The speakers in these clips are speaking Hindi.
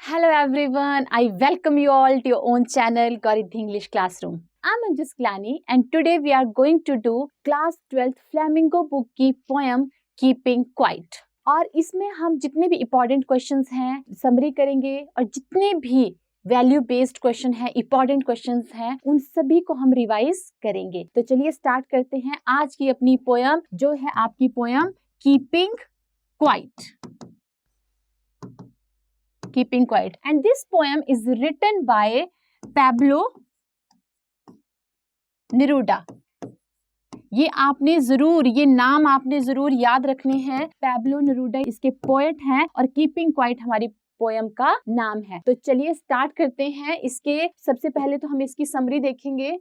Hello everyone, I welcome you all to your own channel Gauriddhi English Classroom. I'm Anjus Klani and today we are going to do class 12th Flamingo book की poem Keeping Quiet. और इसमें हम जितने भी इम्पोर्टेंट क्वेश्चंस हैं समरी करेंगे और जितने भी वैल्यू बेस्ड क्वेश्चन है इम्पोर्टेंट क्वेश्चंस हैं उन सभी को हम रिवाइज करेंगे। तो चलिए स्टार्ट करते हैं आज की अपनी पोयम जो है आपकी poem keeping quiet. Keeping Quiet, and this poem is written by Pablo Neruda. ये नाम आपने जरूर याद रखने हैं। पैब्लो नेरूडा इसके पोएट हैं और कीपिंग क्वाइट हमारी पोयम का नाम है। तो चलिए स्टार्ट करते हैं। इसके सबसे पहले तो हम इसकी समरी देखेंगे।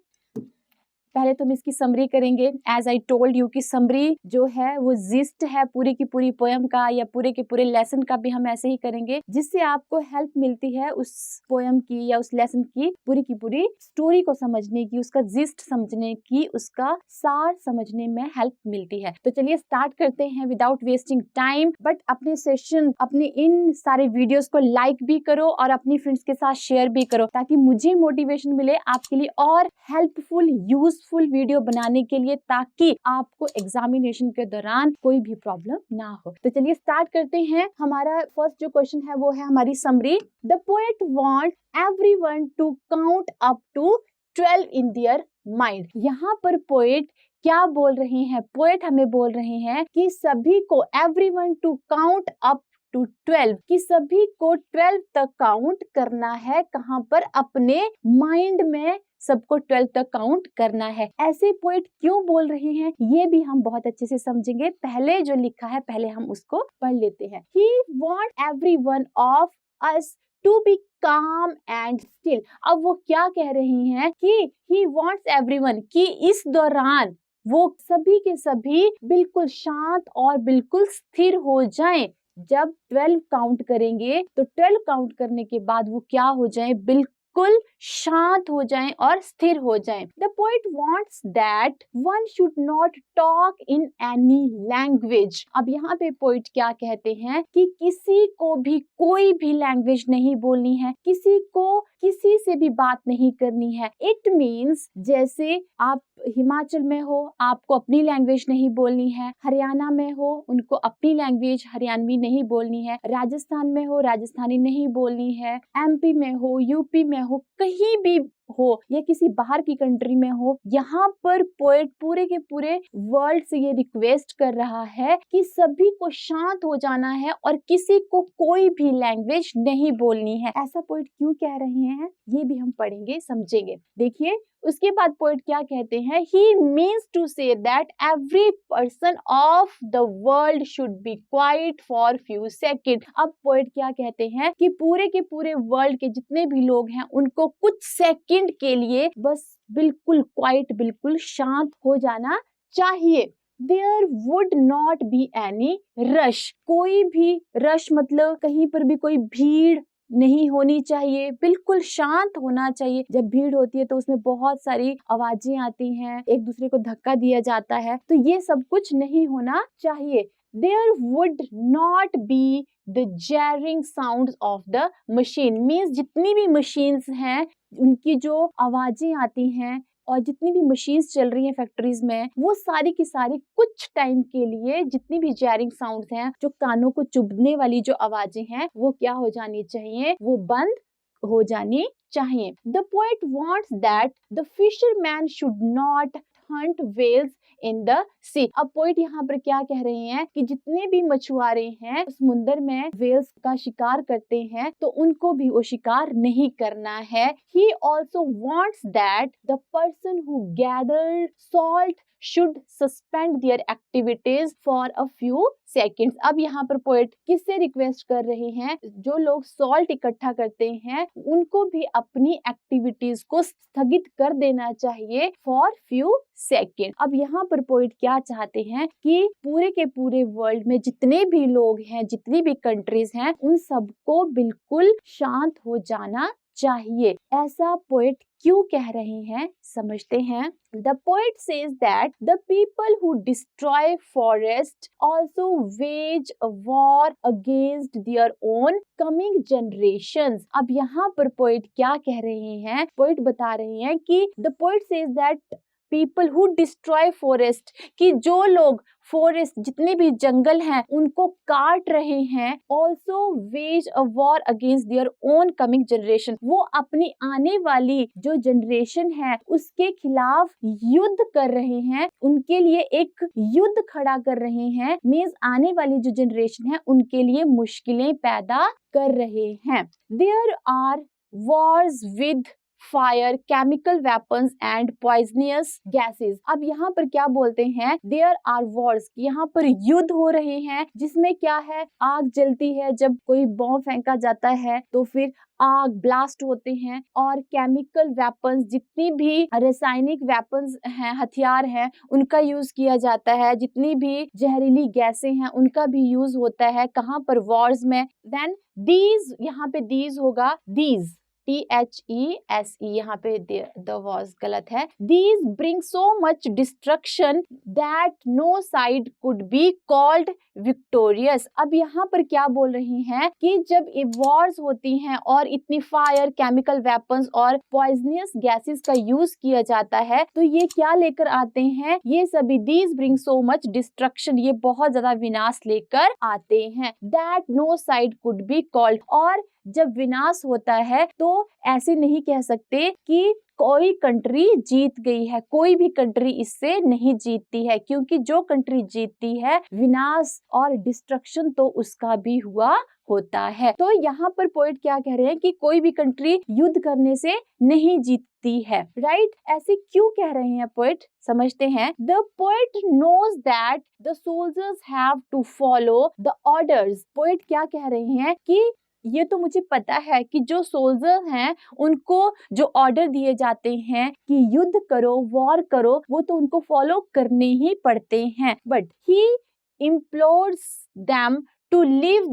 पहले तो हम इसकी समरी करेंगे। एज आई टोल्ड यू कि समरी जो है वो जिस्ट है पूरी की पूरी पोयम का या पूरे के पूरे लेसन का भी हम ऐसे ही करेंगे जिससे आपको हेल्प मिलती है उस पोयम की या उस लेसन की पूरी स्टोरी को समझने की, उसका जिस्ट समझने की, उसका सार समझने में हेल्प मिलती है। तो चलिए स्टार्ट करते हैं विदाउट वेस्टिंग टाइम। बट अपने सेशन अपने इन सारे वीडियोस को लाइक भी करो और अपनी फ्रेंड्स के साथ शेयर भी करो ताकि मुझे मोटिवेशन मिले आपके लिए और हेल्पफुल यूजफुल वीडियो बनाने के लिए, ताकि आपको एग्जामिनेशन के दौरान कोई भी प्रॉब्लम ना हो। तो चलिए स्टार्ट करते हैं। हमारा फर्स्ट जो क्वेश्चन है वो है हमारी summary. The poet want everyone to count up to 12 in their mind. यहाँ पर पोएट क्या बोल रहे हैं? पोएट हमें बोल रहे हैं कि सभी को everyone to count up to 12, कि सभी को 12 तक काउंट करना है। कहाँ पर? अपने माइंड में सबको 12 तक काउंट करना है। ऐसे पोएट क्यों बोल रहे हैं ये भी हम बहुत अच्छे से समझेंगे। पहले जो लिखा है पहले हम उसको पढ़ लेते हैं। He want everyone of us to be calm and still। अब वो क्या कह रहे हैं कि he wants everyone, कि इस दौरान वो सभी के सभी बिल्कुल शांत और बिल्कुल स्थिर हो जाएं। जब 12 काउंट करेंगे तो 12 काउंट करने के बाद वो क्या हो जाएं? बिल्कुल शांत हो जाएं और स्थिर हो जाएं। The poet wants that one should not talk in any language। अब यहाँ पे पोइट क्या कहते हैं कि किसी को भी कोई भी लैंग्वेज नहीं बोलनी है, किसी को किसी से भी बात नहीं करनी है। इट मीन्स जैसे आप हिमाचल में हो आपको अपनी लैंग्वेज नहीं बोलनी है, हरियाणा में हो उनको अपनी लैंग्वेज हरियाणवी नहीं बोलनी है, राजस्थान में हो राजस्थानी नहीं बोलनी है, एमपी में हो यूपी में हो कहीं भी हो या किसी बाहर की कंट्री में हो, यहाँ पर पोएट पूरे के पूरे वर्ल्ड से ये रिक्वेस्ट कर रहा है कि सभी को शांत हो जाना है और किसी को कोई भी लैंग्वेज नहीं बोलनी है। ऐसा पोएट क्यों कह रहे हैं ये भी हम पढ़ेंगे समझेंगे। देखिए उसके बाद पोएट क्या कहते हैं? He means to say that every person of the world should be quiet for few seconds। अब पोएट क्या कहते हैं कि पूरे के पूरे वर्ल्ड के जितने भी लोग हैं उनको कुछ सेकंड के लिए बस बिल्कुल क्वाइट बिल्कुल शांत हो जाना चाहिए। There would not be any rush। कोई भी रश मतलब कहीं पर भी कोई भीड़ नहीं होनी चाहिए, बिल्कुल शांत होना चाहिए। जब भीड़ होती है तो उसमें बहुत सारी आवाजें आती हैं, एक दूसरे को धक्का दिया जाता है, तो ये सब कुछ नहीं होना चाहिए। There would not be the jarring sounds of the machine। Means जितनी भी मशीन्स हैं उनकी जो आवाजें आती हैं और जितनी भी मशीन्स चल रही हैं फैक्ट्रीज में वो सारी की सारी कुछ टाइम के लिए जितनी भी जैरिंग साउंड्स हैं, जो कानों को चुभने वाली जो आवाजें हैं वो क्या हो जानी चाहिए? वो बंद हो जानी चाहिए। The poet wants that the fisherman should not hunt whales in the sea। अब पोइट यहाँ पर क्या कह रहे हैं कि जितने भी मछुआरे हैं समुद्र में व्हेल्स का शिकार करते हैं तो उनको भी वो शिकार नहीं करना है। He also wants that the person who gathered salt should suspend their activities for a few seconds। अब यहाँ पर पोएट किससे रिक्वेस्ट कर रहे हैं? जो लोग सॉल्ट इकट्ठा करते हैं उनको भी अपनी एक्टिविटीज को स्थगित कर देना चाहिए फॉर फ्यू सेकेंड। अब यहाँ पर पोएट क्या चाहते हैं कि पूरे के पूरे वर्ल्ड में जितने भी लोग हैं, जितनी भी कंट्रीज हैं, उन सबको बिल्कुल शांत हो जाना चाहिए। ऐसा पोएट क्यों कह रहे हैं, समझते हैं। The poet says that the people who destroy forest also wage a war against their own coming generations। अब यहाँ पर पोएट क्या कह रहे हैं, पोएट बता रहे हैं कि the poet says that people who destroy forest, कि जो लोग फॉरेस्ट जितने भी जंगल हैं उनको काट रहे हैं, also wage a war against their own coming generation, वो अपनी आने वाली जो जनरेशन है उसके खिलाफ युद्ध कर रहे हैं, उनके लिए एक युद्ध खड़ा कर रहे हैं, मींस आने वाली जो जनरेशन है उनके लिए मुश्किलें पैदा कर रहे हैं। There are wars with fire, chemical weapons and poisonous gases. अब यहाँ पर क्या बोलते हैं, देयर आर वॉर्स, यहाँ पर युद्ध हो रहे हैं जिसमें क्या है, आग जलती है, जब कोई बॉम्ब फेंका जाता है तो फिर आग ब्लास्ट होते हैं, और केमिकल वेपन्स, जितनी भी रासायनिक वेपन्स हैं, हथियार हैं, उनका यूज किया जाता है, जितनी भी जहरीली गैसें हैं उनका भी यूज होता है, कहाँ पर, वॉर्स में। देन दीज, यहाँ पे दीज होगा, दीज THESE, यहाँ पे द वॉज गलत है। These bring so much destruction that no side could be called victorious। अब यहाँ पर क्या बोल रही हैं कि जब वॉर्स होती हैं और इतनी फायर, केमिकल वेपन्स और पॉइजनियस गैसेस का यूज किया जाता है तो ये क्या लेकर आते हैं, ये सभी these bring so much destruction, ये बहुत ज्यादा विनाश लेकर आते हैं। That no side could be called, और जब विनाश होता है तो ऐसे नहीं कह सकते कि कोई कंट्री जीत गई है, कोई भी कंट्री इससे नहीं जीतती है, क्योंकि जो कंट्री जीतती है विनाश और डिस्ट्रक्शन तो उसका भी हुआ होता है। तो यहाँ पर पोएट क्या कह रहे हैं कि कोई भी कंट्री युद्ध करने से नहीं जीतती है, राइट? ऐसे क्यों कह रहे हैं पोएट, समझते हैं। The poet knows that the soldiers have to follow the orders. Poet क्या कह रहे हैं कि ये तो मुझे पता है कि जो सोल्जर हैं उनको जो ऑर्डर दिए जाते हैं कि युद्ध करो, वॉर करो, वो तो उनको फॉलो करने ही पड़ते हैं। But he implores them to leave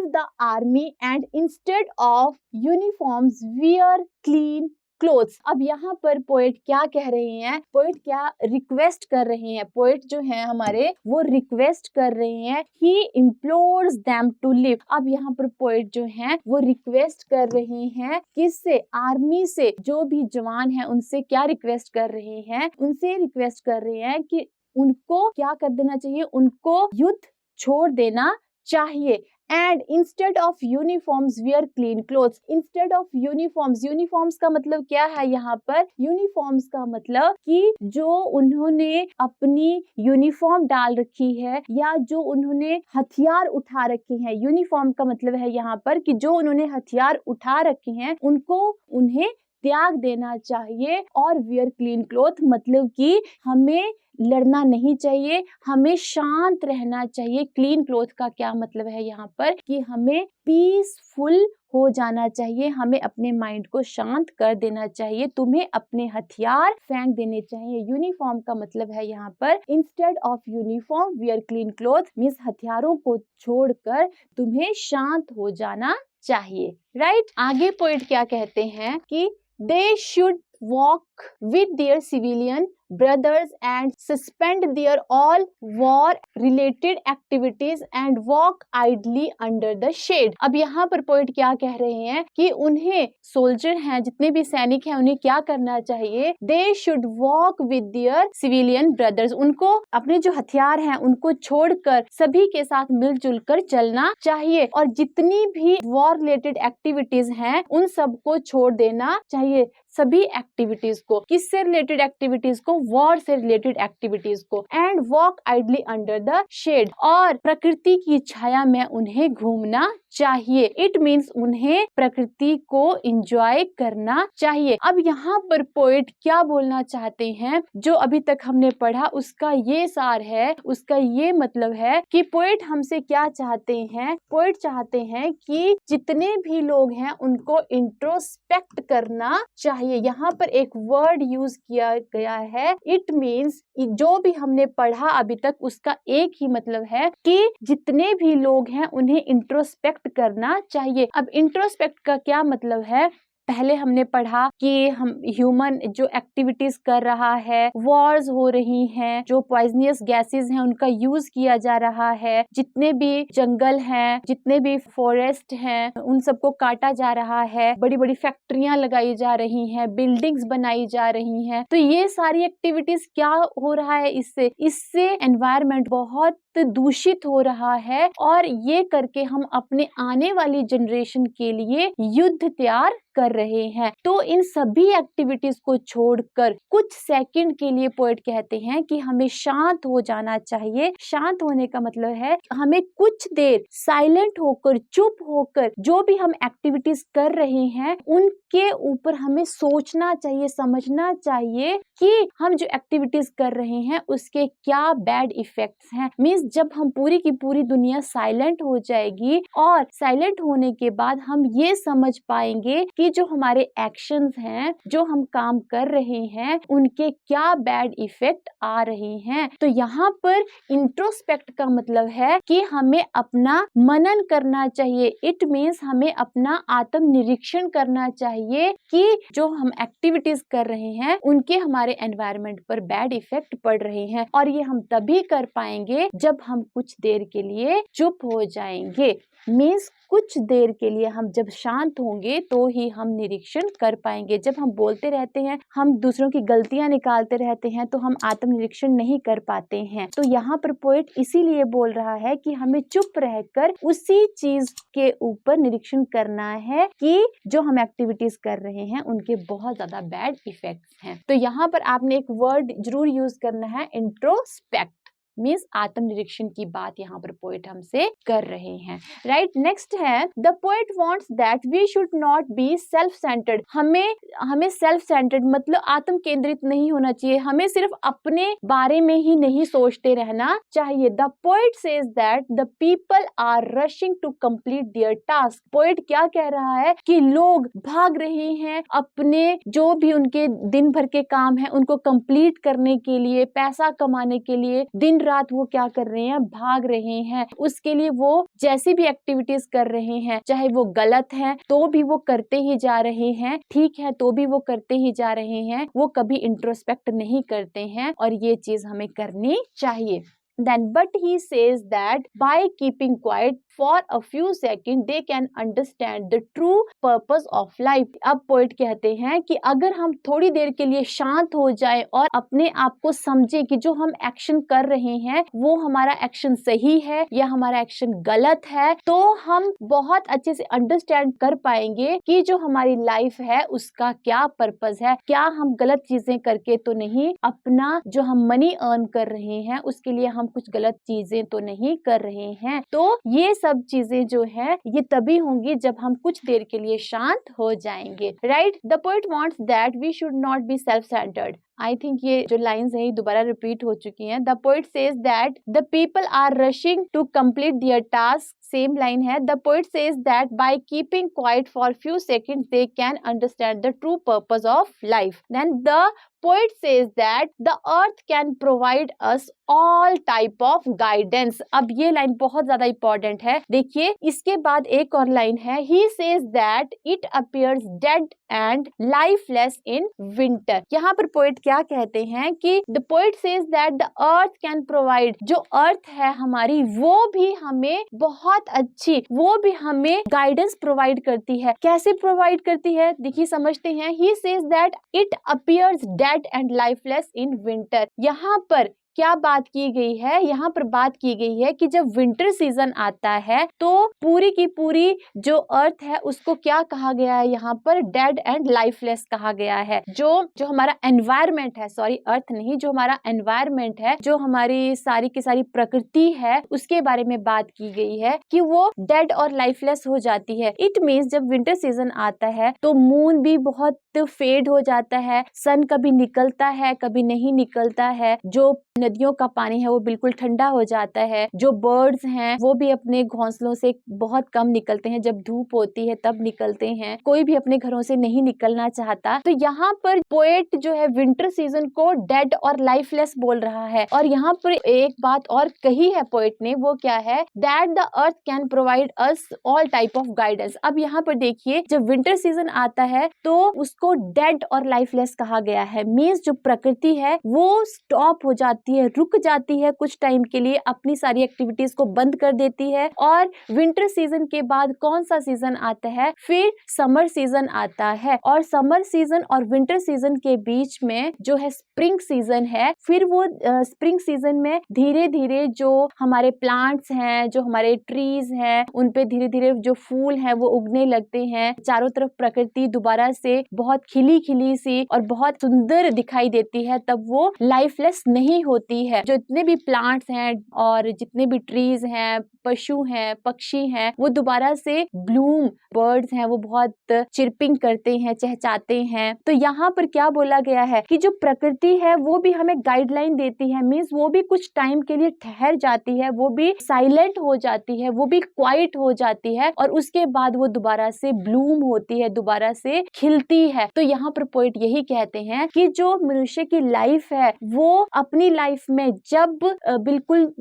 the army and instead of uniforms wear clean clothes. अब यहाँ पर पोएट क्या कह रहे हैं, पोएट क्या रिक्वेस्ट कर रहे हैं, पोएट जो है हमारे वो रिक्वेस्ट कर रहे हैं, he implores them to live। अब यहाँ पर पोएट जो है वो रिक्वेस्ट कर रहे हैं, किससे, आर्मी से, जो भी जवान है उनसे क्या रिक्वेस्ट कर रहे हैं, उनसे रिक्वेस्ट कर रहे हैं कि उनको क्या कर देना चाहिए, उनको युद्ध छोड़ देना चाहिए। And instead of uniforms wear clean clothes। instead of uniforms, uniforms का मतलब क्या है यहाँ पर, uniforms का मतलब कि जो उन्होंने अपनी यूनिफॉर्म डाल रखी है या जो उन्होंने हथियार उठा रखे हैं, यूनिफॉर्म का मतलब है यहाँ पर कि जो उन्होंने हथियार उठा रखे हैं उनको, उन्हें त्याग देना चाहिए। और wear clean cloth मतलब कि हमें लड़ना नहीं चाहिए, हमें शांत रहना चाहिए। क्लीन क्लोथ का क्या मतलब है यहाँ पर कि हमें पीसफुल हो जाना चाहिए, हमें अपने माइंड को शांत कर देना चाहिए, तुम्हें अपने हथियार फेंक देने चाहिए। यूनिफॉर्म का मतलब है यहाँ पर instead of uniform wear clean cloth, means हथियारों को छोड़कर तुम्हें शांत हो जाना चाहिए, राइट? आगे पोएट क्या कहते हैं कि they should walk with their civilian brothers and suspend their all war related activities and walk idly under the shade। अब यहाँ पर पोएट क्या कह रहे हैं कि उन्हें, सोल्जर हैं, जितने भी सैनिक हैं, उन्हें क्या करना चाहिए, they should walk with their civilian brothers, उनको अपने जो हथियार हैं उनको छोड़कर सभी के साथ मिलजुल कर चलना चाहिए, और जितनी भी वॉर रिलेटेड एक्टिविटीज हैं उन सबको छोड़ देना चाहिए, सभी एक्टिविटीज को। किससे रिलेटेड एक्टिविटीज को, वॉर से रिलेटेड एक्टिविटीज को। And walk idly under the shade, और प्रकृति की छाया में उन्हें घूमना चाहिए। इट मीन्स उन्हें प्रकृति को एंजॉय करना चाहिए। अब यहाँ पर पोएट क्या बोलना चाहते हैं, जो अभी तक हमने पढ़ा उसका ये सार है, उसका ये मतलब है कि पोएट हमसे क्या चाहते हैं, पोएट चाहते हैं कि जितने भी लोग हैं उनको इंट्रोस्पेक्ट करना चाहिए। यहाँ पर एक वर्ड यूज किया गया है, इट मीन्स जो भी हमने पढ़ा अभी तक उसका एक ही मतलब है कि जितने भी लोग हैं उन्हें इंट्रोस्पेक्ट करना चाहिए। अब इंट्रोस्पेक्ट का क्या मतलब है? पहले हमने पढ़ा कि हम ह्यूमन जो एक्टिविटीज कर रहा है, वॉर्स हो रही हैं, जो पॉइजनियस गैसेस हैं उनका यूज किया जा रहा है, जितने भी जंगल हैं, जितने भी फॉरेस्ट हैं उन सबको काटा जा रहा है, बड़ी बड़ी फैक्ट्रियां लगाई जा रही हैं, बिल्डिंग्स बनाई जा रही हैं। तो ये सारी एक्टिविटीज क्या हो रहा है? इससे एनवायरनमेंट बहुत दूषित हो रहा है और ये करके हम अपने आने वाली जनरेशन के लिए युद्ध तैयार कर रहे हैं। तो इन सभी एक्टिविटीज को छोड़कर कुछ सेकंड के लिए पोएट कहते हैं कि हमें शांत हो जाना चाहिए। शांत होने का मतलब है हमें कुछ देर साइलेंट होकर, चुप होकर जो भी हम एक्टिविटीज कर रहे हैं उनके ऊपर हमें सोचना चाहिए, समझना चाहिए कि हम जो एक्टिविटीज कर रहे हैं उसके क्या बैड इफेक्ट्स हैं। मींस जब हम पूरी की पूरी दुनिया साइलेंट हो जाएगी और साइलेंट होने के बाद हम ये समझ पाएंगे कि जो हमारे एक्शंस हैं, जो हम काम कर रहे हैं उनके क्या बैड इफेक्ट आ रहे हैं। तो यहाँ पर इंट्रोस्पेक्ट का मतलब है कि हमें अपना मनन करना चाहिए। इट मीन्स हमें अपना आत्म निरीक्षण करना चाहिए कि जो हम एक्टिविटीज कर रहे हैं उनके हमारे एनवायरनमेंट पर बैड इफेक्ट पड़ रहे हैं। और ये हम तभी कर पाएंगे जब हम कुछ देर के लिए चुप हो जाएंगे। मीन्स कुछ देर के लिए हम जब शांत होंगे तो ही हम निरीक्षण कर पाएंगे। जब हम बोलते रहते हैं, हम दूसरों की गलतियां निकालते रहते हैं तो हम आत्म निरीक्षण नहीं कर पाते हैं। तो यहाँ पर पोएट इसीलिए बोल रहा है कि हमें चुप रहकर उसी चीज के ऊपर निरीक्षण करना है कि जो हम एक्टिविटीज कर रहे हैं उनके बहुत ज्यादा बैड इफेक्ट्स हैं। तो यहाँ पर आपने एक वर्ड जरूर यूज करना है, इंट्रोस्पेक्ट मीन्स आत्मनिरीक्षण की बात यहाँ पर पोएट हमसे कर रहे हैं। राइट, नेक्स्ट है the poet wants that we should not be self centred. हमें सेल्फ सेंटर्ड मतलब आत्म केंद्रित नहीं होना चाहिए, हमें सिर्फ अपने बारे में ही नहीं सोचते रहना चाहिए। The poet says that the people are rushing to complete their task. Poet क्या कह रहा है कि लोग भाग रहे हैं अपने जो भी उनके दिन भर के काम है उनको कंप्लीट करने के लिए, पैसा कमाने के लिए दिन रात वो क्या कर रहे हैं, भाग रहे हैं। उसके लिए वो जैसी भी एक्टिविटीज कर रहे हैं, चाहे वो गलत है तो भी वो करते ही जा रहे हैं, ठीक है तो भी वो करते ही जा रहे हैं, वो कभी इंट्रोस्पेक्ट नहीं करते हैं और ये चीज हमें करनी चाहिए। Then, but he says that by keeping quiet for a few seconds, they can understand the true purpose of life. अब पोएट कहते हैं कि अगर हम थोड़ी देर के लिए शांत हो जाए और अपने आप को समझे कि जो हम एक्शन कर रहे हैं वो हमारा एक्शन सही है या हमारा एक्शन गलत है, तो हम बहुत अच्छे से अंडरस्टैंड कर पाएंगे कि जो हमारी लाइफ है उसका क्या पर्पस है। क्या हम गलत चीजें करके तो नहीं, अपना जो हम मनी अर्न कर रहे हैं उसके लिए हम कुछ गलत चीजें तो नहीं कर रहे हैं। तो ये सब चीजें जो है ये तभी होंगी जब हम कुछ देर के लिए शांत हो जाएंगे। Right, the poet wants that we should not be self centred. I think ये जो लाइन्स है दोबारा रिपीट हो चुकी हैं। The poet says that the people are rushing to complete their task. Same line है, the poet says that by keeping quiet for few seconds they can understand the true purpose of life. Then the poet says that the earth can provide us all type of guidance। अब ये लाइन बहुत ज्यादा इंपॉर्टेंट है। देखिए इसके बाद एक और लाइन है, he says that it appears dead and lifeless in winter। यहाँ पर पोएट क्या कहते हैं कि the poet says that the earth can provide, जो अर्थ है हमारी वो भी हमें बहुत अच्छी, वो भी हमें गाइडेंस प्रोवाइड करती है। कैसे प्रोवाइड करती है देखिए समझते हैं। he says that it appears dead and lifeless in winter। यहाँ पर क्या बात की गई है, यहाँ पर बात की गई है कि जब विंटर सीजन आता है तो पूरी की पूरी जो अर्थ है उसको क्या कहा गया है, यहाँ पर डेड एंड लाइफलेस कहा गया है। जो हमारा एनवायरमेंट है, सॉरी अर्थ नहीं, जो हमारा एनवायरमेंट है, जो हमारी सारी की सारी प्रकृति है उसके बारे में बात की गई है कि वो डेड और लाइफलेस हो जाती है। इट मीन्स जब विंटर सीजन आता है तो मून भी बहुत फेड हो जाता है, सन कभी निकलता है कभी नहीं निकलता है, जो नदियों का पानी है वो बिल्कुल ठंडा हो जाता है। जो बर्ड्स हैं वो भी अपने घोंसलों से बहुत कम निकलते हैं, जब धूप होती है तब निकलते हैं। कोई भी अपने घरों से नहीं निकलना चाहता। तो यहाँ पर पोएट जो है विंटर सीजन को डेड और लाइफलेस बोल रहा है। और यहाँ पर एक बात और कही है पोएट ने, वो क्या है, that the earth can provide us all type of guidance. अब यहाँ पर देखिए, जब विंटर सीजन आता है तो उसको डेड और लाइफलेस कहा गया है। मींस जो प्रकृति है वो स्टॉप हो जाती है, रुक जाती है कुछ टाइम के लिए, अपनी सारी एक्टिविटीज को बंद कर देती है। और विंटर सीजन के बाद कौन सा सीजन आता है, फिर समर सीजन आता है। और समर सीजन और विंटर सीजन के बीच में जो है स्प्रिंग सीजन है। फिर वो स्प्रिंग सीजन में धीरे धीरे जो हमारे प्लांट्स हैं, जो हमारे ट्रीज हैं, उन पे धीरे धीरे जो फूल हैं वो उगने लगते हैं। चारों तरफ प्रकृति दोबारा से बहुत खिली खिली सी और बहुत सुंदर दिखाई देती है। तब वो लाइफलेस नहीं होती है। जो इतने भी प्लांट्स हैं और जितने भी ट्रीज हैं, पशु हैं, पक्षी हैं, वो दोबारा से ब्लूम, बर्ड्स हैं वो बहुत चिरपिंग करते हैं, चहचहाते हैं। तो यहाँ पर क्या बोला गया है कि जो प्रकृति है वो भी हमें गाइडलाइन देती है। मींस वो भी कुछ टाइम के लिए ठहर जाती है, वो भी साइलेंट हो जाती है, वो भी क्वाइट हो जाती है और उसके बाद वो दोबारा से ब्लूम होती है, दोबारा से खिलती है। तो यहाँ पर पोएट यही कहते हैं कि जो मनुष्य की लाइफ है वो अपनी लाइफ में जब बिल्कुल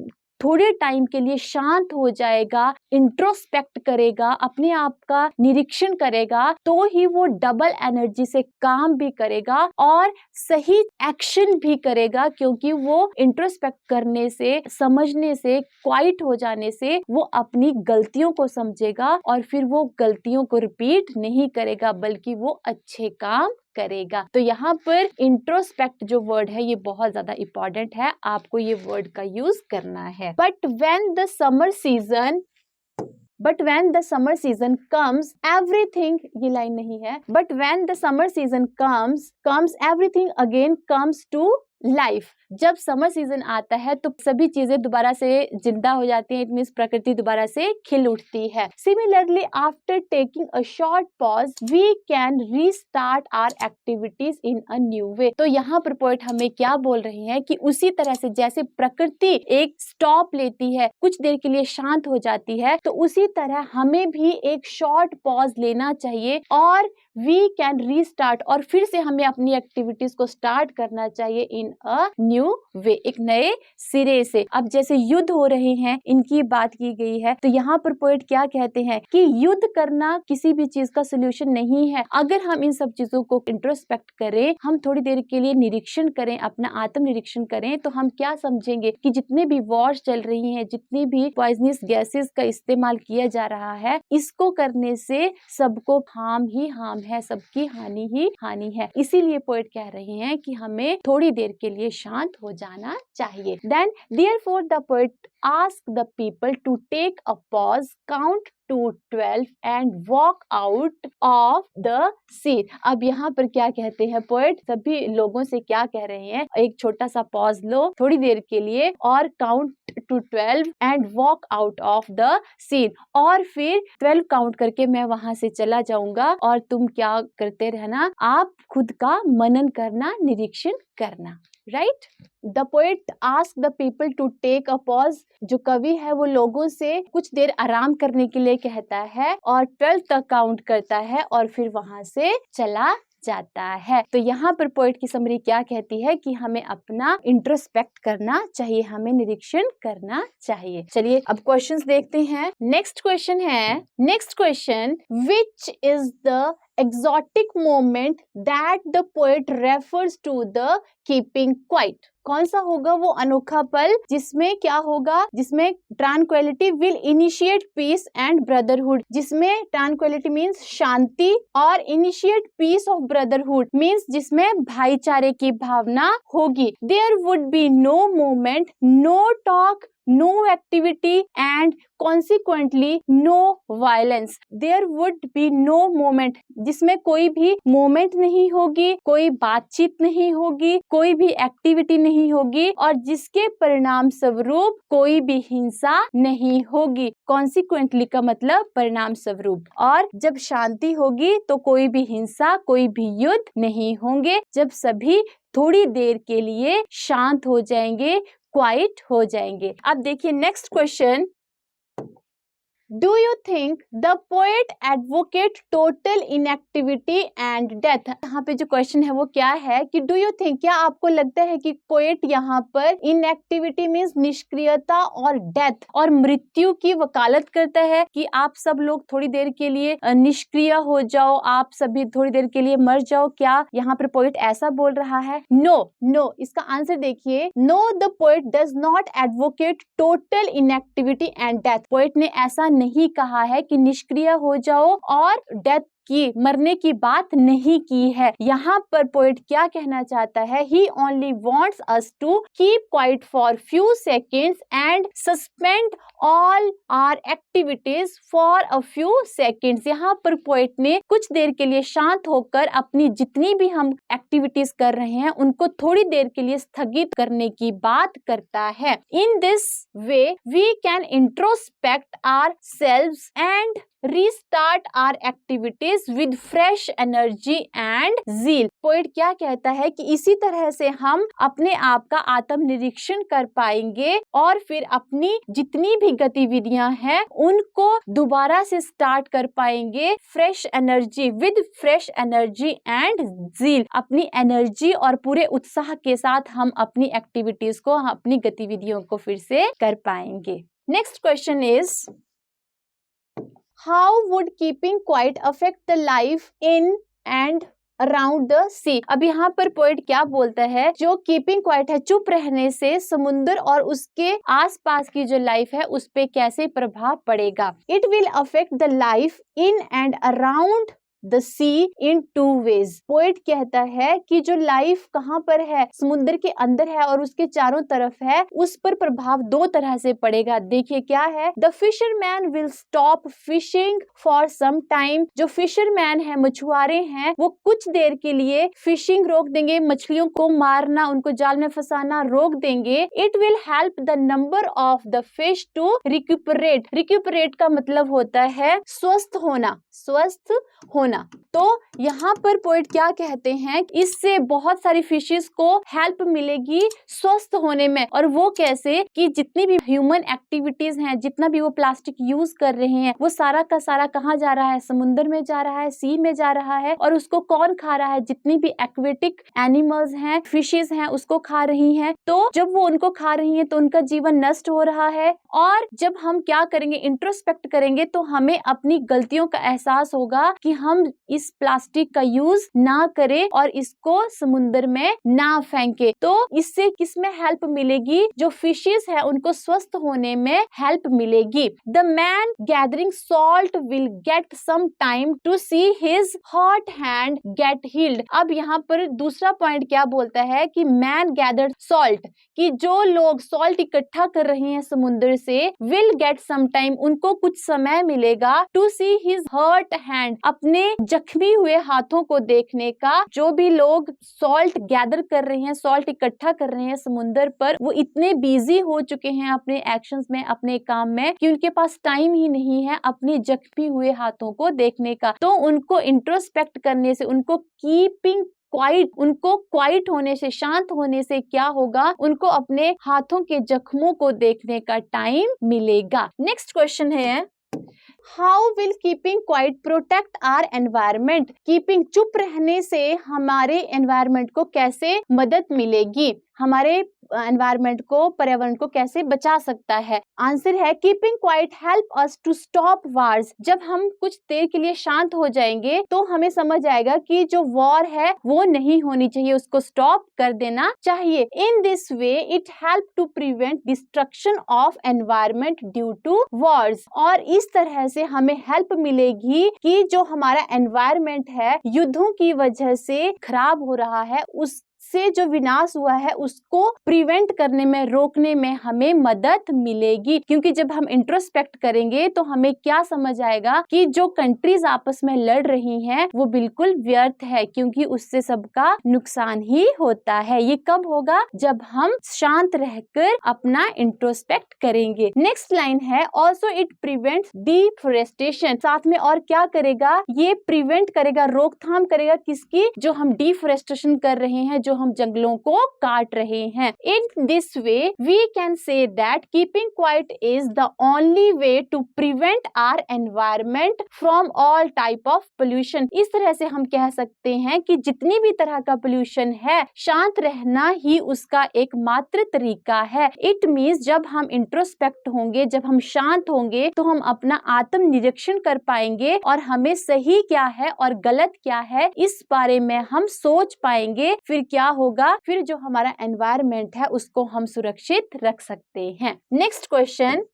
थोड़े टाइम के लिए शांत हो जाएगा, इंट्रोस्पेक्ट करेगा, अपने आप का निरीक्षण करेगा, तो ही वो डबल एनर्जी से काम भी करेगा और सही एक्शन भी करेगा। क्योंकि वो इंट्रोस्पेक्ट करने से, समझने से, क्वाइट हो जाने से वो अपनी गलतियों को समझेगा और फिर वो गलतियों को रिपीट नहीं करेगा, बल्कि वो अच्छे काम करेगा। तो यहाँ पर इंट्रोस्पेक्ट जो वर्ड है ये बहुत ज्यादा इंपॉर्टेंट है, आपको ये वर्ड का यूज करना है। But when the summer season comes, everything, ये लाइन नहीं है, but when the summer season comes, everything again comes to life. जब समर सीजन आता है तो सभी चीजें दोबारा से जिंदा हो जाती हैं। इट मींस प्रकृति दोबारा से खिल उठती है। Similarly after taking a short pause we can restart our activities in a new way. तो यहाँ पर पोएट हमें क्या बोल रहे हैं कि उसी तरह से जैसे प्रकृति एक स्टॉप लेती है, कुछ देर के लिए शांत हो जाती है, तो उसी तरह हमें भी एक शॉर्ट पॉज लेना चाहिए और वी कैन रीस्टार्ट, और फिर से हमें अपनी एक्टिविटीज को स्टार्ट करना चाहिए इन अ न्यू वे, एक नए सिरे से। अब जैसे युद्ध हो रहे हैं, इनकी बात की गई है, तो यहाँ पर पोएट क्या कहते हैं कि युद्ध करना किसी भी चीज का सोल्यूशन नहीं है। अगर हम इन सब चीजों को इंट्रोस्पेक्ट करें, हम थोड़ी देर के लिए निरीक्षण करें, अपना आत्म निरीक्षण करें, तो हम क्या समझेंगे कि जितने भी वॉर्स चल रही हैं, जितनी भी पॉइजनस गैसेस का इस्तेमाल किया जा रहा है, इसको करने से सबको हार्म ही हार्म है, सबकी हानि ही हानि है। इसीलिए पोएट कह रहे हैं कि हमें थोड़ी देर के लिए शांत हो जाना चाहिए। Then therefore the poet asked the people to take a pause, count to 12 and walk out of the scene। अब यहाँ पर क्या कहते हैं पोएट, सभी लोगों से क्या कह रहे हैं, एक छोटा सा पॉज लो थोड़ी देर के लिए और count to 12 and walk out of the scene, और फिर 12 काउंट करके मैं वहां से चला जाऊंगा और तुम क्या करते रहना, आप खुद का मनन करना, निरीक्षण करना। Right, the poet ask the people to take a pause. जो कवि है वो लोगों से कुछ देर आराम करने के लिए कहता है और 12 तक काउंट करता है और फिर वहां से चला जाता है। तो यहाँ पर पोएट की समरी क्या कहती है कि हमें अपना इंट्रोस्पेक्ट करना चाहिए, हमें निरीक्षण करना चाहिए। चलिए अब क्वेश्चंस देखते हैं। Next question, which is the exotic moment that the poet refers to the keeping quiet? कौन सा होगा वो अनोखा पल जिसमें क्या होगा, जिसमें tranquillity will initiate peace and brotherhood, जिसमें ट्रांक्विलिटी मीन्स शांति और initiate peace of brotherhood means जिसमें भाईचारे की भावना होगी। There would be no moment, no talk, no activity and consequently no violence। there would be no moment, जिसमें कोई भी मोमेंट नहीं होगी, कोई बातचीत नहीं होगी, कोई भी एक्टिविटी नहीं होगी और जिसके परिणाम स्वरूप कोई भी हिंसा नहीं होगी। consequently का मतलब परिणाम स्वरूप, और जब शांति होगी तो कोई भी हिंसा, कोई भी युद्ध नहीं होंगे। जब सभी थोड़ी देर के लिए शांत हो जाएंगे, क्वाइट हो जाएंगे। अब देखिए next question, Do you think the poet advocate total inactivity and death? यहाँ पे जो क्वेश्चन है वो क्या है कि do you think, क्या आपको लगता है कि पोएट यहाँ पर inactivity मीन्स निष्क्रियता और डेथ और मृत्यु की वकालत करता है कि आप सब लोग थोड़ी देर के लिए निष्क्रिय हो जाओ, आप सभी थोड़ी देर के लिए मर जाओ? क्या यहाँ पर पोएट ऐसा बोल रहा है? नो, इसका आंसर देखिए, know the poet does not advocate total inactivity and death. Poet ने ऐसा नहीं कहा है कि निष्क्रिय हो जाओ और डेथ की, मरने की बात नहीं की है। यहाँ पर पोएट क्या कहना चाहता है? He only wants us to keep quiet for few seconds and suspend all our activities for a few seconds। यहाँ पर पोएट ने कुछ देर के लिए शांत होकर अपनी जितनी भी हम एक्टिविटीज कर रहे हैं उनको थोड़ी देर के लिए स्थगित करने की बात करता है। In this way we can introspect ourselves and restart our activities with fresh energy and zeal। Poet क्या कहता है कि इसी तरह से हम अपने आप का आत्मनिरीक्षण कर पाएंगे और फिर अपनी जितनी भी गतिविधियां हैं उनको दोबारा से स्टार्ट कर पाएंगे fresh energy, with fresh energy and zeal। अपनी एनर्जी और पूरे उत्साह के साथ हम अपनी एक्टिविटीज को, अपनी गतिविधियों को फिर से कर पाएंगे। Next question is, How would keeping quiet affect the life in and around the sea? अब यहाँ पर पोएट क्या बोलता है? जो कीपिंग क्वाइट है, चुप रहने से समुद्र और उसके आसपास की जो लाइफ है उस पे कैसे प्रभाव पड़ेगा? It will affect the life in and around the sea in two ways। Poet कहता है कि जो लाइफ कहाँ पर है, समुद्र के अंदर है और उसके चारों तरफ है, उस पर प्रभाव दो तरह से पड़ेगा। देखिए क्या है? The fisherman will stop fishing for some time। जो फिशरमैन है, मछुआरे हैं, वो कुछ देर के लिए फिशिंग रोक देंगे, मछलियों को मारना, उनको जाल में फंसाना रोक देंगे। It will help the number of the fish to recuperate। recuperate का मतलब होता है स्वस्थ होना, स्वस्थ होना। तो यहाँ पर पोएट क्या कहते हैं? इससे बहुत सारी फिशेस को हेल्प मिलेगी स्वस्थ होने में। और वो कैसे? कि जितनी भी ह्यूमन एक्टिविटीज हैं, जितना भी वो प्लास्टिक यूज कर रहे हैं, वो सारा का सारा कहाँ जा रहा है? समुद्र में जा रहा है, सी में जा रहा है। और उसको कौन खा रहा है? जितनी भी एक्वेटिक एनिमल्स हैं, फिशेस हैं, उसको खा रही हैं। तो जब वो उनको खा रही हैं तो उनका जीवन नष्ट हो रहा है। और जब हम क्या करेंगे? इंट्रोस्पेक्ट करेंगे तो हमें अपनी गलतियों का एहसास होगा कि हम इस प्लास्टिक का यूज ना करें और इसको समुद्र में ना फेंके। तो इससे किसमें हेल्प मिलेगी? जो फिशेस है उनको स्वस्थ होने में हेल्प मिलेगी। The man gathering salt will get some time to see his hurt hand get healed. अब यहाँ पर दूसरा पॉइंट क्या बोलता है कि मैन गैदर्ड सॉल्ट, कि जो लोग सॉल्ट इकट्ठा कर रहे हैं समुद्र से, विल गेट सम टाइम, उनको कुछ समय मिलेगा, to see his hurt hand, अपने जख्मी हुए हाथों को देखने का। जो भी लोग सॉल्ट गैदर कर रहे हैं, सॉल्ट इकट्ठा कर रहे हैं समुद्र पर, वो इतने बिजी हो चुके हैं अपने एक्शंस में, अपने काम में, कि उनके पास टाइम ही नहीं है अपने जख्मी हुए हाथों को देखने का। तो उनको इंट्रोस्पेक्ट करने से, उनको कीपिंग क्वाइट, उनको क्वाइट होने से, शांत होने से क्या होगा? उनको अपने हाथों के जख्मों को देखने का टाइम मिलेगा। नेक्स्ट क्वेश्चन है, How will keeping quiet protect our environment? Keeping, चुप रहने से हमारे एनवायरमेंट को कैसे मदद मिलेगी? हमारे एनवायरमेंट को, पर्यावरण को कैसे बचा सकता है? आंसर है keeping quiet help us to stop wars. जब हम कुछ देर के लिए शांत हो जाएंगे तो हमें समझ आएगा कि जो वॉर है वो नहीं होनी चाहिए, उसको स्टॉप कर देना चाहिए। In this way it help to prevent destruction of environment due to wars. और इस तरह से हमें हेल्प मिलेगी कि जो हमारा एनवायरमेंट है युद्धों की वजह से खराब हो रहा है, उस से जो विनाश हुआ है उसको प्रिवेंट करने में, रोकने में हमें मदद मिलेगी। क्योंकि जब हम इंट्रोस्पेक्ट करेंगे तो हमें क्या समझ आएगा कि जो कंट्रीज आपस में लड़ रही हैं वो बिल्कुल व्यर्थ है, क्योंकि उससे सबका नुकसान ही होता है। ये कब होगा? जब हम शांत रहकर अपना इंट्रोस्पेक्ट करेंगे। नेक्स्ट लाइन है, ऑल्सो इट प्रिवेंट्स डिफोरेस्टेशन। साथ में और क्या करेगा? ये प्रिवेंट करेगा, रोकथाम करेगा किसकी? जो हम डिफोरेस्टेशन कर रहे हैं, जो जो हम जंगलों को काट रहे हैं। In this way we can say that keeping quiet is the only way to prevent our environment from all type of pollution. इस तरह से हम कह सकते हैं कि जितनी भी तरह का पोल्यूशन है, शांत रहना ही उसका एकमात्र तरीका है। इट मीन्स जब हम इंट्रोस्पेक्ट होंगे, जब हम शांत होंगे, तो हम अपना आत्म निरीक्षण कर पाएंगे और हमें सही क्या है और गलत क्या है इस बारे में हम सोच पाएंगे। फिर क्या होगा, फिर जो हमारा एनवायरनमेंट है उसको हम सुरक्षित रख सकते हैं। Next question,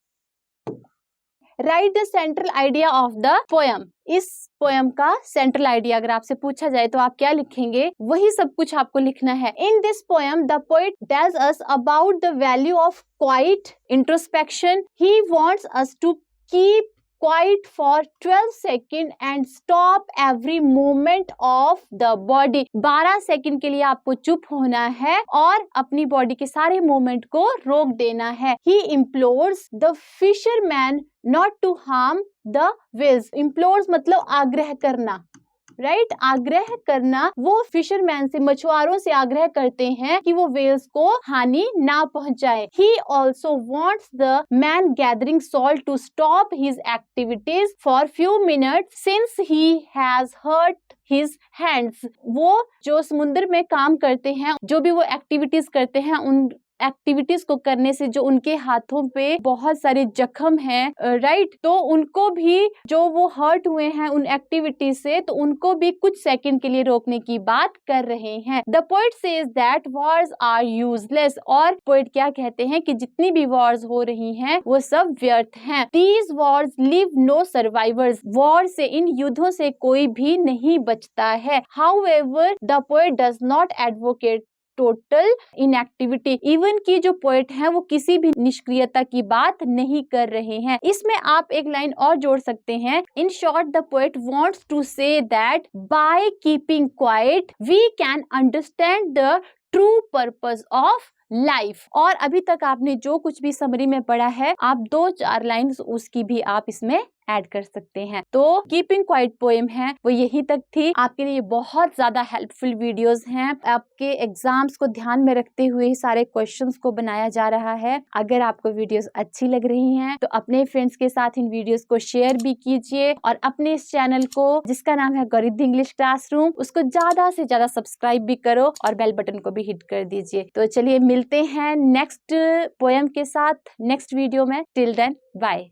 right the central idea of the poem. इस पोयम का सेंट्रल आइडिया अगर आपसे पूछा जाए तो आप क्या लिखेंगे? वही सब कुछ आपको लिखना है। In this poem the poet tells us about the value of quiet introspection. He wants us to keep quiet for 12 seconds and stop every movement of the body। 12 second के लिए आपको चुप होना है और अपनी बॉडी के सारे मूवमेंट को रोक देना है। He implores the fisherman not to harm the whales। implores मतलब आग्रह करना, राइट आग्रह करना। वो फिशरमैन से, मछुआरों से आग्रह करते हैं कि वो वेल्स को हानि ना पहुंचाए। He also wants the man gathering salt to stop his activities for few minutes since he has hurt his hands। वो जो समुद्र में काम करते हैं, जो भी वो एक्टिविटीज करते हैं, उन एक्टिविटीज को करने से जो उनके हाथों पे बहुत सारे जख्म हैं, राइट, तो उनको भी, जो वो हर्ट हुए हैं उन एक्टिविटीज से, तो उनको भी कुछ सेकंड के लिए रोकने की बात कर रहे हैं। The poet says that wars are useless. और पोएट क्या कहते हैं कि जितनी भी वॉर्स हो रही हैं वो सब व्यर्थ हैं। These wars leave no survivors. War से, इन युद्धों से कोई भी नहीं बचता है। However the poet does not advocate total inactivity. Even की जो पोएट हैं वो किसी भी निष्क्रियता की बात नहीं कर रहे हैं। इसमें आप एक लाइन और जोड़ सकते हैं, in short the poet wants to say that by keeping quiet we can understand the true purpose of life. और अभी तक आपने जो कुछ भी समरी में पढ़ा है, आप 2-4 लाइन्स उसकी भी आप इसमें ऐड कर सकते हैं। तो कीपिंग क्वाइट पोएम है वो यही तक थी। आपके लिए बहुत ज्यादा हेल्पफुल वीडियोस हैं। आपके एग्जाम्स को ध्यान में रखते हुए सारे क्वेश्चंस को बनाया जा रहा है। अगर आपको वीडियोस अच्छी लग रही हैं तो अपने फ्रेंड्स के साथ इन वीडियोस को शेयर भी कीजिए और अपने इस चैनल को, जिसका नाम है गौरिद्धि इंग्लिश क्लासरूम, उसको ज्यादा से ज्यादा सब्सक्राइब भी करो और बेल बटन को भी हिट कर दीजिए। तो चलिए मिलते हैं नेक्स्ट पोएम के साथ नेक्स्ट वीडियो में। Till then bye.